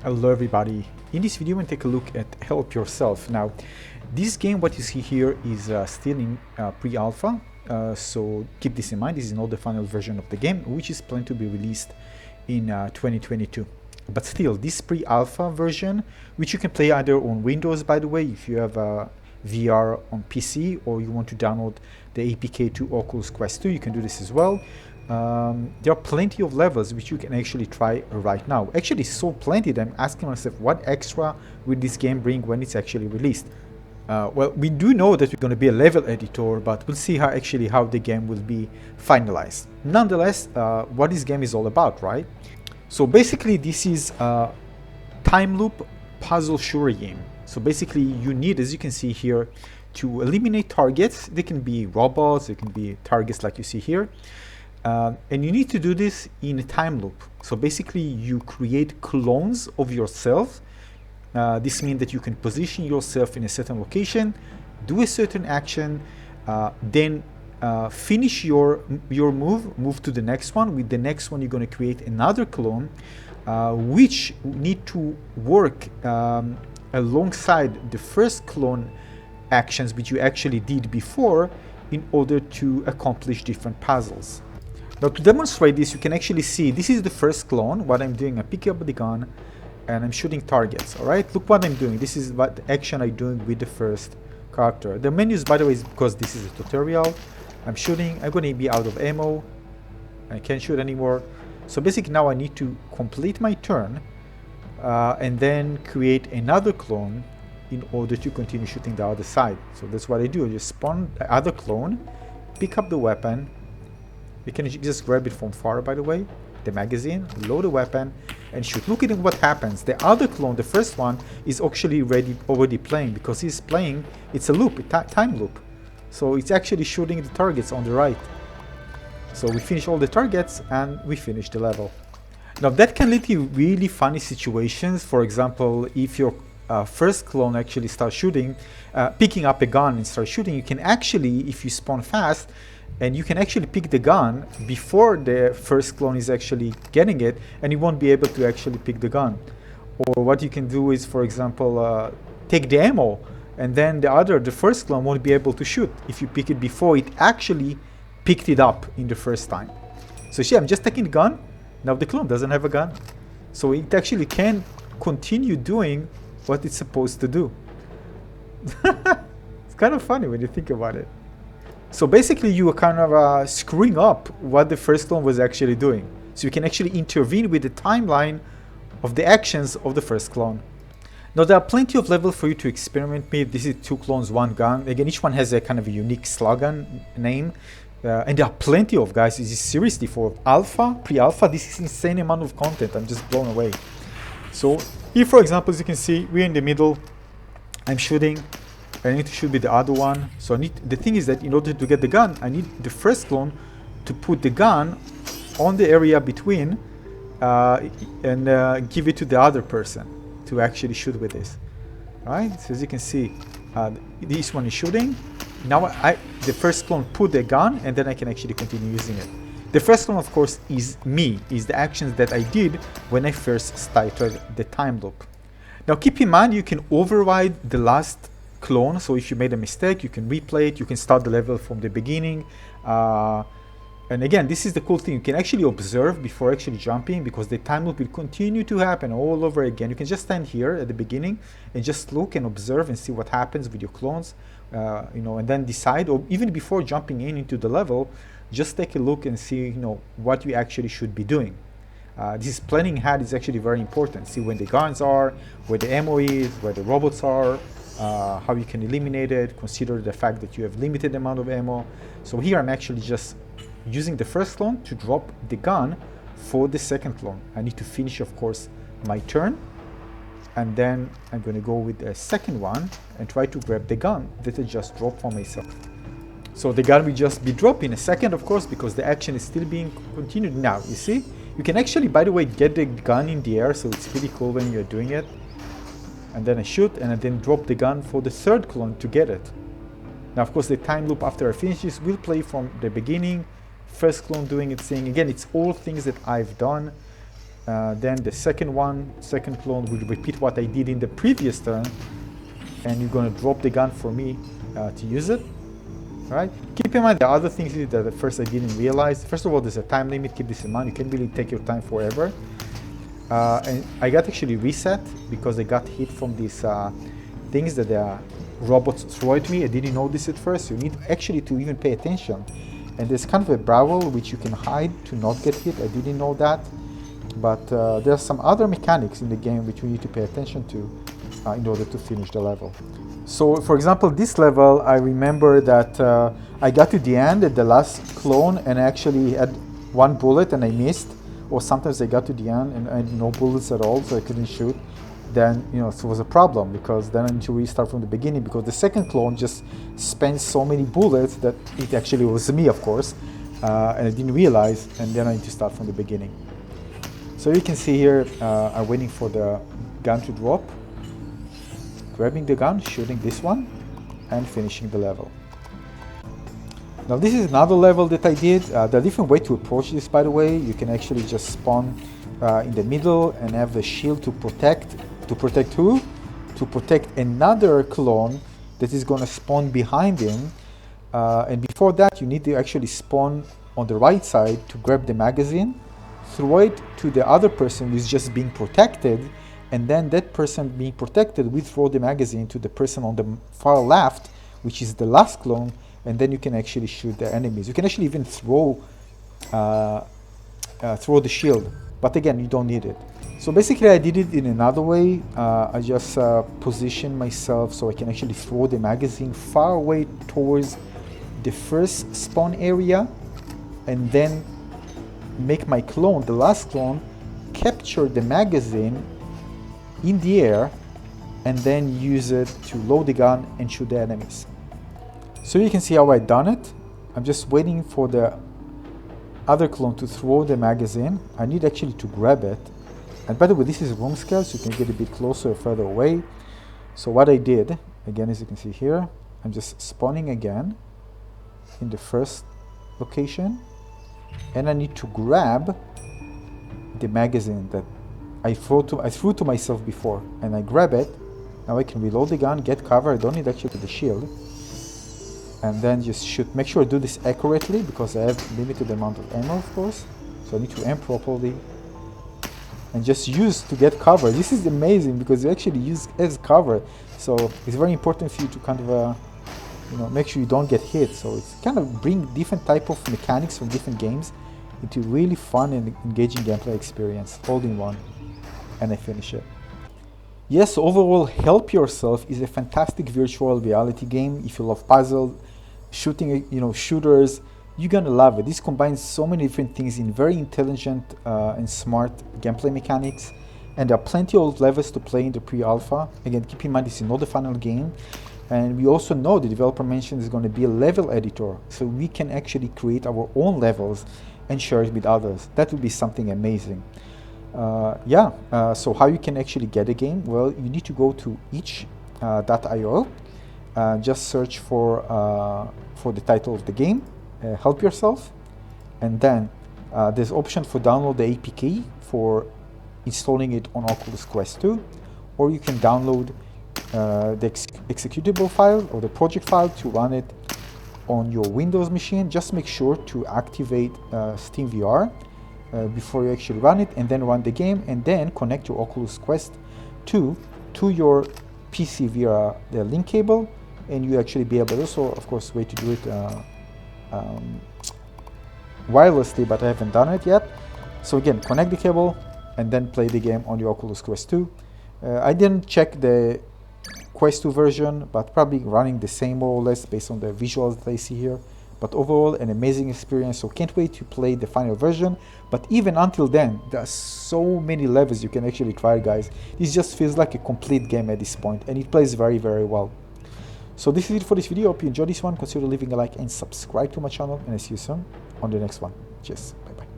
Hello everybody. In this video, we're going to take a look at Help Yourself. Now, this game, what you see here, is still in pre-alpha, so keep this in mind. This is not the final version of the game, which is planned to be released in 2022. But still, this pre-alpha version, which you can play either on Windows, by the way, if you have VR on PC, or you want to download the APK to Oculus Quest 2, you can do this as well. There are plenty of levels which you can actually try right now. Actually, so plenty that I'm asking myself, what extra will this game bring when it's actually released? Well, we do know that we're going to be a level editor, but we'll see how the game will be finalized. Nonetheless, what this game is all about, right? So basically, this is a time loop puzzle shooter game. So basically, you need, as you can see here, to eliminate targets. They can be robots, they can be targets like you see here. And you need to do this in a time loop. So basically, you create clones of yourself. This means that you can position yourself in a certain location, do a certain action, then finish your move to the next one. With the next one, you're going to create another clone, which need to work alongside the first clone actions which you actually did before in order to accomplish different puzzles. Now, to demonstrate this, you can actually see this is the first clone. What I'm doing, I pick up the gun and I'm shooting targets. All right, look what I'm doing. This is what action I'm doing with the first character. The menus, by the way, is because this is a tutorial. I'm shooting. I'm going to be out of ammo. I can't shoot anymore. So basically, now I need to complete my turn and then create another clone in order to continue shooting the other side. So that's what I do. I just spawn the other clone, pick up the weapon. You can just grab it from far, by the way, the magazine, load the weapon, and shoot. Look at what happens. The other clone, the first one, is actually already playing because he's playing. It's a loop, a time loop. So it's actually shooting the targets on the right. So we finish all the targets and we finish the level. Now that can lead to really funny situations. For example, if your first clone actually starts shooting, picking up a gun and start shooting, you can actually, if you spawn fast, and you can actually pick the gun before the first clone is actually getting it, and you won't be able to actually pick the gun. Or what you can do is, for example, take the ammo, and then the first clone won't be able to shoot if you pick it before it actually picked it up in the first time. So see, I'm just taking the gun. Now the clone doesn't have a gun. So it actually can continue doing what it's supposed to do. It's kind of funny when you think about it. So basically, you are kind of screwing up what the first clone was actually doing. So you can actually intervene with the timeline of the actions of the first clone. Now, there are plenty of levels for you to experiment with. This is 2 clones, 1 gun. Again, each one has a kind of a unique slogan name. And there are plenty of, guys. This is seriously for alpha, pre-alpha. This is insane amount of content. I'm just blown away. So here, for example, as you can see, we're in the middle. I'm shooting. I need to shoot with the other one. So the thing is that in order to get the gun, I need the first clone to put the gun on the area between and give it to the other person to actually shoot with this. Right? So as you can see, this one is shooting. Now the first clone put the gun, and then I can actually continue using it. The first clone, of course, is me, is the actions that I did when I first started the time loop. Now keep in mind, you can override the last clone. So if you made a mistake, you can replay it. You can start the level from the beginning. And again, this is the cool thing. You can actually observe before actually jumping, because the time loop will continue to happen all over again. You can just stand here at the beginning and just look and observe and see what happens with your clones, and then decide, or even before jumping into the level, just take a look and see, what you actually should be doing. This planning ahead is actually very important. See when the guns are, where the ammo is, where the robots are, how you can eliminate it, consider the fact that you have limited amount of ammo. So here I'm actually just using the first clone to drop the gun for the second clone. I need to finish, of course, my turn, and then I'm going to go with the second one and try to grab the gun that I just dropped for myself. So the gun will just be dropped in a second, of course, because the action is still being continued. Now, you see, you can actually, by the way, get the gun in the air, so it's pretty cool when you're doing it. And then I shoot, and I then drop the gun for the third clone to get it. Now, of course, the time loop after I finish this will play from the beginning. First clone doing its thing. Again, it's all things that I've done. then the second clone will repeat what I did in the previous turn, and you're going to drop the gun for me to use it. Right? Keep in mind the other things that at first I didn't realize. First of all, there's a time limit. Keep this in mind. You can't really take your time forever. And I got actually reset because I got hit from these things that the robots throw at me. I didn't notice it first. You need actually to even pay attention. And there's kind of a barrel which you can hide to not get hit. I didn't know that. But there are some other mechanics in the game which we need to pay attention to in order to finish the level. So, for example, this level, I remember that I got to the end at the last clone and I actually had one bullet and I missed. Or sometimes I got to the end and I had no bullets at all, so I couldn't shoot. Then, you know, it was a problem because then I need to restart from the beginning because the second clone just spent so many bullets that it actually was me, of course, and I didn't realize, and then I need to start from the beginning. So you can see here, I'm waiting for the gun to drop. Grabbing the gun, shooting this one, and finishing the level. Now this is another level that I did. There are different ways to approach this, by the way. You can actually just spawn in the middle and have the shield to protect. To protect who? To protect another clone that is going to spawn behind him. And before that, you need to actually spawn on the right side to grab the magazine, throw it to the other person who is just being protected, and then that person being protected will throw the magazine to the person on the far left, which is the last clone, and then you can actually shoot the enemies. You can actually even throw the shield, but again, you don't need it. So basically, I did it in another way. I just positioned myself so I can actually throw the magazine far away towards the first spawn area, and then make my clone, the last clone, capture the magazine in the air and then use it to load the gun and shoot the enemies. So you can see how I done it. I'm just waiting for the other clone to throw the magazine. I need actually to grab it. And by the way, this is room scale, so you can get a bit closer or further away. So what I did, again, as you can see here, I'm just spawning again in the first location, and I need to grab the magazine that I threw to myself before, and I grab it. Now I can reload the gun, get cover. I don't need actually the shield, and then just shoot. Make sure I do this accurately because I have limited amount of ammo, of course. So I need to aim properly and just use to get cover. This is amazing because you actually use as cover. So it's very important for you to kind of make sure you don't get hit. So it's kind of bring different type of mechanics from different games into really fun and engaging gameplay experience, all in one. And I finish it. Yes, overall, Help Yourself is a fantastic virtual reality game. If you love puzzle, shooting, shooters, you're gonna love it. This combines so many different things in very intelligent and smart gameplay mechanics. And there are plenty of levels to play in the pre-alpha. Again, keep in mind this is not the final game. And we also know the developer mentioned is going to be a level editor, so we can actually create our own levels and share it with others. That would be something amazing. So how you can actually get a game? Well, you need to go to itch.io, just search for the title of the game, Help Yourself, and then there's option for download the APK for installing it on Oculus Quest 2, or you can download the executable file or the project file to run it on your Windows machine. Just make sure to activate Steam VR before you actually run it, and then run the game, and then connect your Oculus Quest 2 to your PC via the link cable, and you actually be able to also, of course, way to do it wirelessly, but I haven't done it yet. So again, connect the cable and then play the game on your Oculus Quest 2. I didn't check the Quest 2 version, but probably running the same more or less based on the visuals that I see here. But overall, an amazing experience, so can't wait to play the final version. But even until then, there are so many levels you can actually try, guys. This just feels like a complete game at this point, and it plays very, very well. So this is it for this video. Hope you enjoyed this one. Consider leaving a like and subscribe to my channel, and I see you soon on the next one. Cheers. Bye-bye.